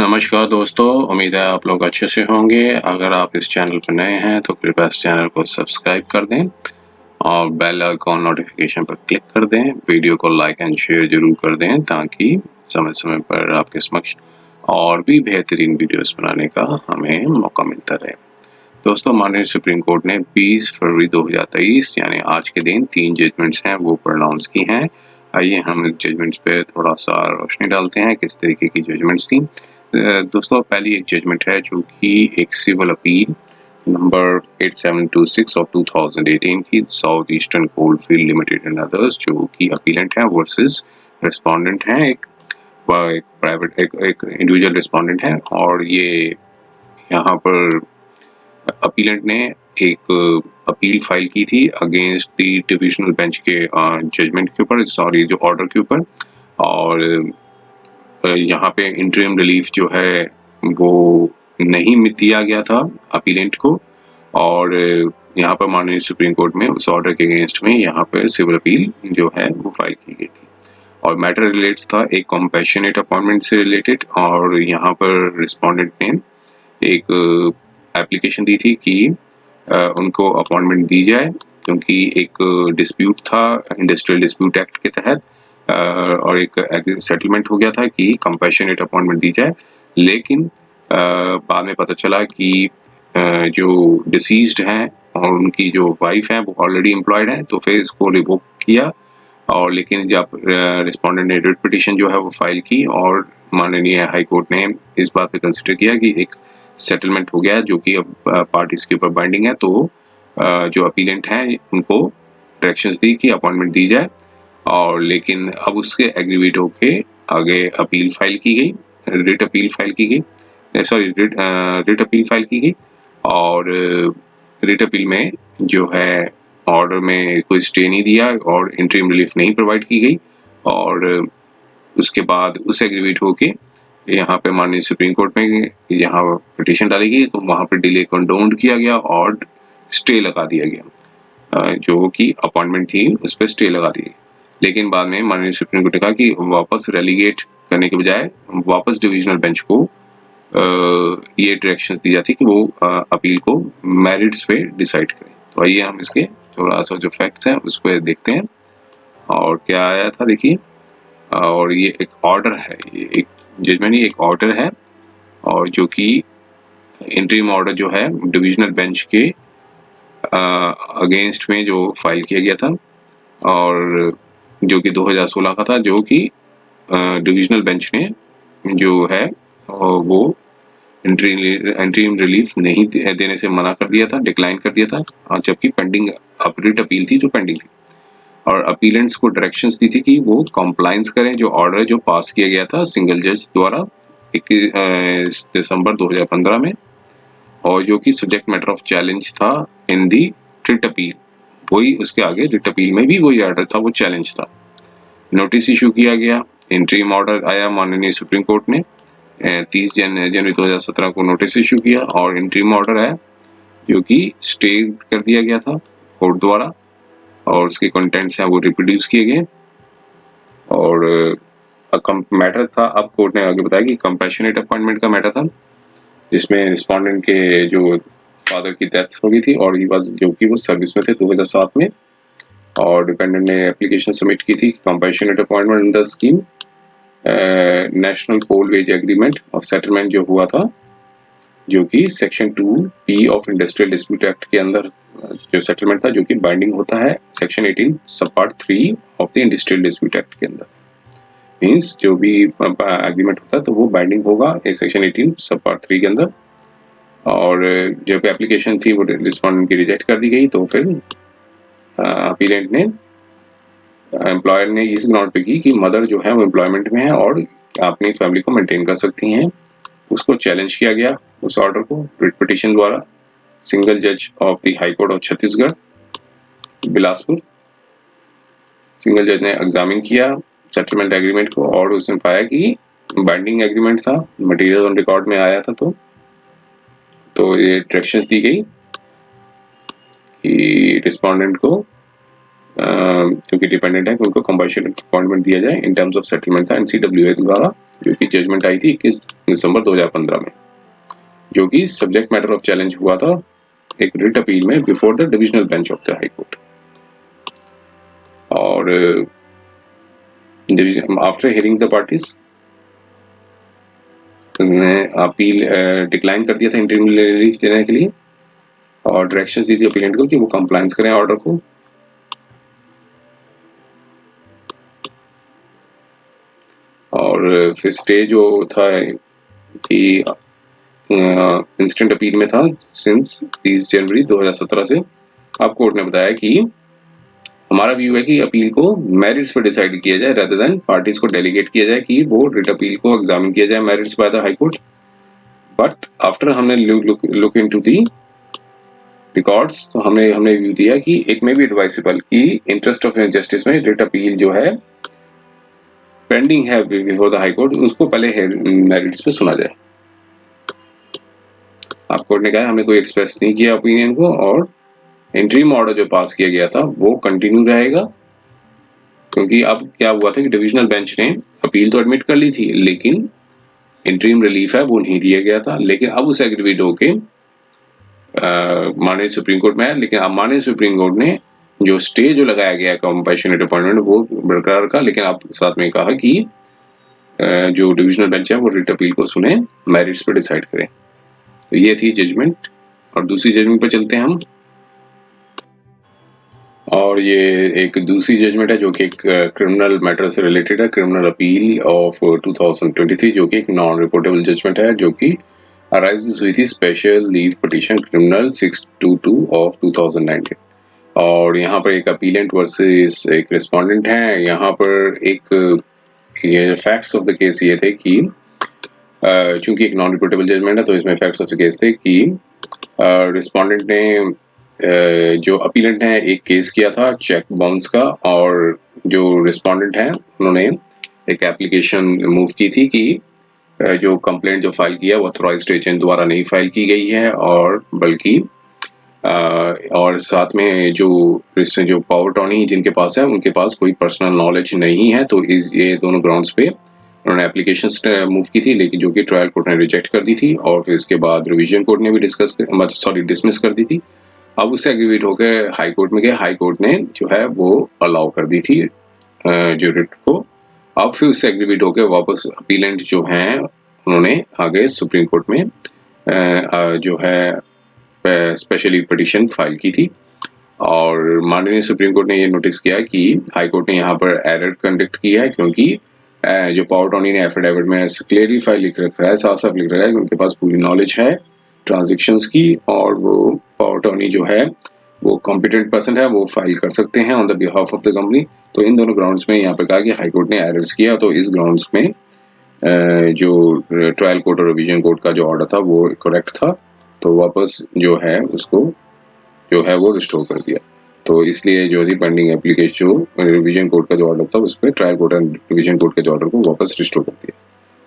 नमस्कार दोस्तों, उम्मीद है आप लोग अच्छे से होंगे। अगर आप इस चैनल पर नए हैं तो कृपया इस चैनल को सब्सक्राइब कर दें और बेल आइकॉन नोटिफिकेशन पर क्लिक कर दें। वीडियो को लाइक एंड शेयर जरूर कर दें ताकि समय-समय पर आपके समक्ष और भी बेहतरीन वीडियोस बनाने का हमें मौका मिलता रहे। दोस्तों, माननीय सुप्रीम कोर्ट ने 20 फरवरी 2023 यानी आज के दिन 3 जजमेंट्स हैं वो प्रोनाउंस की हैं। आइए हम जजमेंट्स पे थोड़ा-सा रोशनी डालते हैं, किस तरीके की जजमेंट्स थी। दोस्तों, पहली एक जजमेंट है जो कि एक सिविल अपील नंबर 8726 ऑफ 2018 की south eastern coalfield limited and others, जो कि अपीलेंट है वर्सेस रिस्पोंडेंट है। एक प्राइवेट एक इंडिविजुअल रिस्पोंडेंट है और ये यहाँ पर अपीलेंट ने एक अपील फाइल की थी अगेंस्ट द डिविजनल बेंच के जजमेंट के ऊपर, सॉरी जो ऑर्डर के ऊपर। और यहाँ पे इंटरिम रिलीफ जो है वो नहीं दिया गया था अपीलेंट को, और यहाँ पर माननीय सुप्रीम कोर्ट में उस ऑर्डर के अगेंस्ट में यहाँ पर सिविल अपील जो है वो फाइल की गई थी। और मैटर रिलेट्स था एक कॉम्पैशनेट अपॉइंटमेंट से रिलेटेड, और यहाँ पर रिस्पोंडेंट ने एक एप्लीकेशन दी थी कि उनको अपॉइंटमेंट दी जाए, क्योंकि एक डिस्प्यूट था इंडस्ट्रियल डिस्प्यूट एक्ट के तहत, और एक सेटलमेंट हो गया था कि कंपैशनेट अपॉइंटमेंट दी जाए। लेकिन बाद में पता चला कि जो डिसीज्ड हैं और उनकी जो वाइफ है वो ऑलरेडी एम्प्लॉयड है, तो फिर इसको रिवोक किया। और लेकिन जब रिस्पोंडेंट ने रिट पिटीशन जो है वो फाइल की, और माननीय हाई कोर्ट ने इस बात पे कंसिडर किया कि एक सेटलमेंट हो गया जो कि अब पार्टीज के ऊपर बाइंडिंग है, तो जो अपीलेंट हैं उनको डायरेक्शंस दी कि अपॉइंटमेंट दी जाए। और लेकिन अब उसके एग्रीवेट होके आगे अपील फाइल की गई, रिट अपील फाइल की गई, सॉरी रिट अपील फाइल की गई। और रिट अपील में जो है ऑर्डर में कोई स्टे नहीं दिया और इंटरिम रिलीफ नहीं प्रोवाइड की गई। और उसके बाद उस एग्रीवेट होके यहाँ पे माननीय सुप्रीम कोर्ट में यहाँ पिटीशन डाली गई, तो वहाँ पे डिले कंडोन्ड किया गया और स्टे लगा दिया गया, जो कि अपॉइंटमेंट थी उस पर स्टे लगा दी गई। लेकिन बाद में माननीय सुप्रीम कोर्ट ने कहा कि वापस रेलीगेट करने के बजाय वापस डिविजनल बेंच को ये डायरेक्शंस दी जाती कि वो अपील को मेरिट्स पे डिसाइड करें। तो आइए हम इसके थोड़ा सा जो फैक्ट्स हैं उस पर देखते हैं और क्या आया था, देखिए। और ये एक ऑर्डर है, ये एक जजमेंट नहीं, एक ऑर्डर है, और जो कि इंटरिम ऑर्डर जो है डिविजनल बेंच के अगेंस्ट में जो फाइल किया गया था, और जो कि 2016 का था, जो कि डिविजनल बेंच ने जो है वो इंटरिम रिलीफ नहीं देने से मना कर दिया था, डिक्लाइन कर दिया था, जबकि पेंडिंग रिट अपील थी जो पेंडिंग थी। और अपीलेंट्स को डायरेक्शंस दी थी कि वो कॉम्प्लाइंस करें जो ऑर्डर जो पास किया गया था सिंगल जज द्वारा 21 दिसंबर 2015 में, और जो कि सब्जेक्ट मैटर ऑफ चैलेंज था इन दी रिट अपील। वही उसके आगे रिट अपील में भी वही ऑर्डर था, वो चैलेंज था। नोटिस इशू किया गया, इंटरिम ऑर्डर आया माननीय सुप्रीम कोर्ट ने 30 जनवरी 2017 को नोटिस इशू किया, और इंटरिम ऑर्डर आया जो कि स्टे कर दिया गया था कोर्ट द्वारा, और उसके कंटेंट्स हैं वो रिप्रोड्यूस किए गए। और मैटर था, अब कोर्ट ने आगे बताया कि कंपैशनेट अपॉइंटमेंट का मैटर था, जिसमें रिस्पोंडेंट के जो फादर की डेथ हो गई थी और जो कि वो सर्विस में थे 2007 में, और डिपेंडेंट ने एप्लीकेशन सबमिट की थी compassionate appointment under scheme national coal wage agreement of settlement जो हुआ था, जो कि section 2B of industrial dispute act के अंदर जो सेटलमेंट था, जो कि बाइंडिंग होता है सेक्शन 18 सब part 3 of the industrial dispute act के अंदर। मीन्स जो भी एग्रीमेंट होता है तो वो बाइंडिंग होगा सेक्शन 18 सब पार्ट 3 के अंदर। और जब एप्लीकेशन थी वो रिस्पोंडेंट की रिजेक्ट कर दी गई, तो फिर अपीलेंट ने एम्प्लॉयर ने इस ग्राउंड पे की कि मदर जो है वो एम्प्लॉयमेंट में है और अपनी फैमिली को मेंटेन कर सकती हैं। उसको चैलेंज किया गया उस ऑर्डर को रिट पिटीशन द्वारा सिंगल जज of the high court of Chhattisgarh Bilaspur. Single जज ने एग्जामिन किया सेटलमेंट एग्रीमेंट को, और उसने पाया कि बाइंडिंग एग्रीमेंट था, मटेरियल ऑन रिकॉर्ड में आया था। तो ये डायरेक्शंस दी गई कि रिस्पोंडेंट को क्योंकि डिपेंडेंट है कि उनको कंपनसेशन अपॉइंटमेंट दिया जाए इन टर्म्स ऑफ सेटलमेंट था एनसीडब्ल्यूए द्वारा, जो कि जजमेंट आई थी 21 दिसंबर 2015 में, जो कि सब्जेक्ट मैटर ऑफ चैलेंज हुआ था एक रिट अपील में before the divisional bench of the high court. और आफ्टर हियरिंग द पार्टीज ने अपील डिक्लाइन कर दिया था इंटरिम रिलीफ देने के लिए और डायरेक्शंस दी थी अपीलेंट को कि वो कंप्लायंस करें ऑर्डर को। और फिर स्टे जो था कि इंस्टेंट अपील में था सिंस 30 जनवरी 2017 से। अब कोर्ट ने बताया कि हमारा व्यू है कि अपील को मेरिट्स पर डिसाइड किया जाए rather देन पार्टीज को डेलीगेट किया जाए कि वो रिट अपील को एग्जामिन किया जाए merits by the high court. But after हमने लुक इनटू दी रिकॉर्ड्स, तो हमने व्यू दिया कि इट मे बी एडवाइसेबल कि इंटरेस्ट ऑफ जस्टिस में रिट अपील जो है पेंडिंग है बिफोर द हाई कोर्ट, उसको पहले मेरिट्स पे सुना जाए। आप कोर्ट ने कहा हमने कोई एक्सप्रेस नहीं किया ओपिनियन को, और इंटरिम ऑर्डर जो पास किया गया था वो कंटिन्यू रहेगा, क्योंकि अब क्या हुआ था कि डिविजनल बेंच ने अपील तो एडमिट कर ली थी लेकिन इंटरिम रिलीफ है वो नहीं दिया गया था। लेकिन अब उसे एग्रीवेट होके माननीय सुप्रीम कोर्ट में है, लेकिन अब माननीय सुप्रीम कोर्ट ने जो स्टे जो लगाया गया कंपैशनेट अपॉइंटमेंट वो बरकरार रखा, लेकिन आप साथ में कहा कि जो डिविजनल बेंच है वो रिट अपील को सुने, मेरिट्स पे डिसाइड करें। तो ये थी जजमेंट। और दूसरी जजमेंट पे चलते हैं हम। और ये एक दूसरी जजमेंट है जो कि एक क्रिमिनल मैटर से रिलेटेड है, क्रिमिनल अपील ऑफ 2023, जो कि एक नॉन रिपोर्टेबल जजमेंट है जो कि अराइजेस हुई थी special leave petition criminal 622 of 2019। और यहाँ पर एक अपीलेंट वर्सेस एक रिस्पोंडेंट है। यहाँ पर एक ये फैक्ट्स ऑफ द केस ये थे कि चूंकि एक नॉन रिपोर्टेबल जजमेंट है तो इसमें फैक्ट्स ऑफ द केस थे कि रिस्पोंडेंट ने जो अपीलेंट है एक केस किया था चेक बाउंस का, और जो रिस्पोंडेंट है उन्होंने एक एप्लीकेशन मूव की थी कि जो कंप्लेंट जो फाइल किया वो ऑथराइज्ड एजेंट द्वारा नहीं फाइल की गई है, और बल्कि और साथ में जो पावर अटॉर्नी जिनके पास है उनके पास कोई पर्सनल नॉलेज नहीं है। तो ये दोनों ग्राउंड्स पे उन्होंने एप्लीकेशन मूव की थी, लेकिन जो कि ट्रायल कोर्ट ने रिजेक्ट कर दी थी, और फिर इसके बाद रिवीजन कोर्ट ने भी डिसमिस कर दी थी। अब उससे एग्रीवेट होकर हाई कोर्ट में गए। हाई कोर्ट ने जो है वो अलाउ कर दी थी जो रिट को। अब फिर उससे एग्रीवेट होकर वापस अपीलेंट जो हैं उन्होंने आगे सुप्रीम कोर्ट में जो है स्पेशली पिटीशन फाइल की थी। और माननीय सुप्रीम कोर्ट ने ये नोटिस किया कि हाई कोर्ट ने यहाँ पर एरर कंडक्ट किया है, क्योंकि जो पावर अटॉर्नी ने एफिडेविट में क्लियरली लिख रखा है, साफ साफ लिख रखा है कि उनके पास पूरी नॉलेज है ट्रांजेक्शन्स की, और वो पावर अटॉर्नी जो है वो कॉम्पिटेंट पर्सन है, वो फाइल कर सकते हैं on the behalf of the company. तो इन दोनों ग्राउंड्स में यहाँ पर कहा कि हाई कोर्ट ने एरर्स किया, तो इस ग्राउंड्स में जो ट्रायल कोर्ट और रिवीजन कोर्ट का जो ऑर्डर था वो करेक्ट था, तो वापस जो है उसको जो है वो रिस्टोर कर दिया। तो इसलिए जो थी पेंडिंग एप्लीकेशन जो रिवीजन कोर्ट का जो ऑर्डर था उस पर trial court and revision court के जो ऑर्डर को वापस रिस्टोर कर दिया।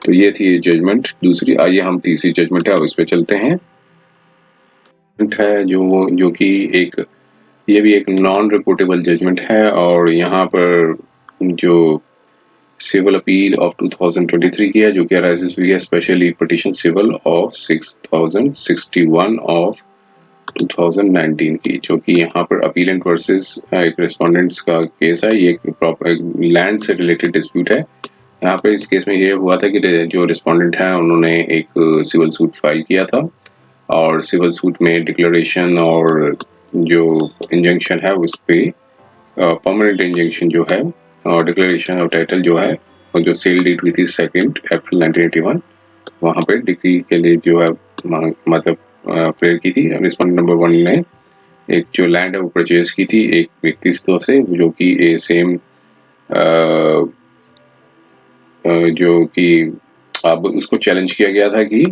तो ये थी जजमेंट दूसरी। आइए हम तीसरी जजमेंट है उस पर चलते हैं। है जो कि एक ये भी एक नॉन रिपोर्टेबल जजमेंट है, और यहाँ पर जो सिविल अपील ऑफ 2023 की है जो कि अराइजेस हुई है specially petition civil of 6061 of 2019 की, जो कि यहाँ पर अपीलेंट वर्सेस एक रिस्पोंडेंट्स का केस है। ये एक लैंड से रिलेटेड डिस्प्यूट है। यहाँ पर इस केस में ये हुआ था कि जो रिस्पोंडेंट है उन्होंने एक सिविल सूट फाइल किया था, और सिविल सूट में डिक्लेरेशन और जो इंजंक्शन है उस पर परमानेंट इंजंक्शन जो है और डिक्लेरेशन ऑफ टाइटल जो है और जो सेल डेट हुई थी 2 अप्रैल 1981, वहाँ पे डिग्री के लिए जो है मतलब प्रेयर की थी। रिस्पोंडेंट नंबर 1 ने एक जो लैंड है वो परचेज की थी एक व्यक्ति से, जो कि सेम जो कि अब उसको चैलेंज किया गया था कि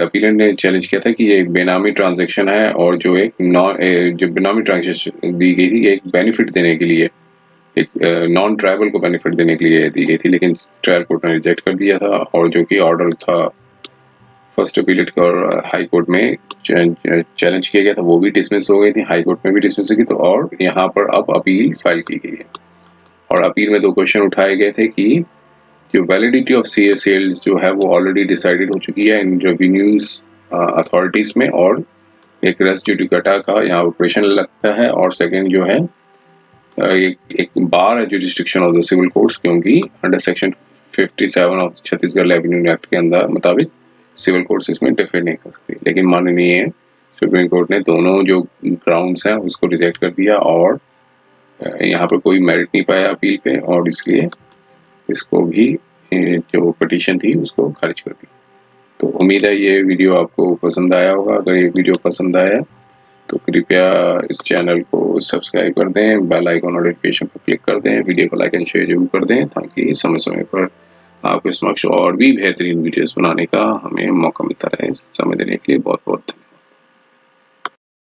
अपीलेंट ने चैलेंज किया था कि ये एक बेनामी ट्रांजैक्शन है, और जो बेनामी ट्रांजैक्शन दी गई थी एक बेनिफिट देने के लिए, एक नॉन ट्राइबल को बेनिफिट देने के लिए दी गई थी, लेकिन ट्रायल कोर्ट ने रिजेक्ट कर दिया था। और जो कि ऑर्डर था फर्स्ट अपीलेट और हाई कोर्ट में चैलेंज किया गया था, वो भी डिसमिस हो गई थी, हाई कोर्ट में भी डिसमिस की, तो और यहाँ पर अब अपील फाइल की गई है। और अपील में 2 क्वेश्चन उठाए गए थे कि जो वैलिडिटी ऑफ सेल्स जो है वो ऑलरेडी डिसाइडेड हो चुकी है इन रेवेन्यूज अथॉरिटीज में, और एक रेस्ट जुडिकाटा का यहाँ ऑपरेशन लगता है, और सेकंड जो है एक बार है jurisdiction of the civil courts, क्योंकि अंडर सेक्शन 57 ऑफ छत्तीसगढ़ रेवेन्यू एक्ट के अंदर मुताबिक सिविल कोर्ट्स इसमें इंटरफेयर नहीं कर सकती। लेकिन माननीय सुप्रीम कोर्ट ने दोनों जो ग्राउंड्स हैं उसको रिजेक्ट कर दिया, और यहाँ पर कोई मेरिट नहीं पाया अपील पे, और इसलिए इसको भी जो पिटीशन थी उसको खारिज कर दिया। तो उम्मीद है ये वीडियो आपको पसंद आया होगा। अगर ये वीडियो पसंद आया तो कृपया इस चैनल को सब्सक्राइब कर दें, बेल आइकन नोटिफिकेशन पर क्लिक कर दें, वीडियो को लाइक एंड शेयर जरूर कर दें, ताकि समय समय पर आपके समक्ष और भी बेहतरीन वीडियोस बनाने का हमें मौका मिलता रहे। समय देने के लिए बहुत बहुत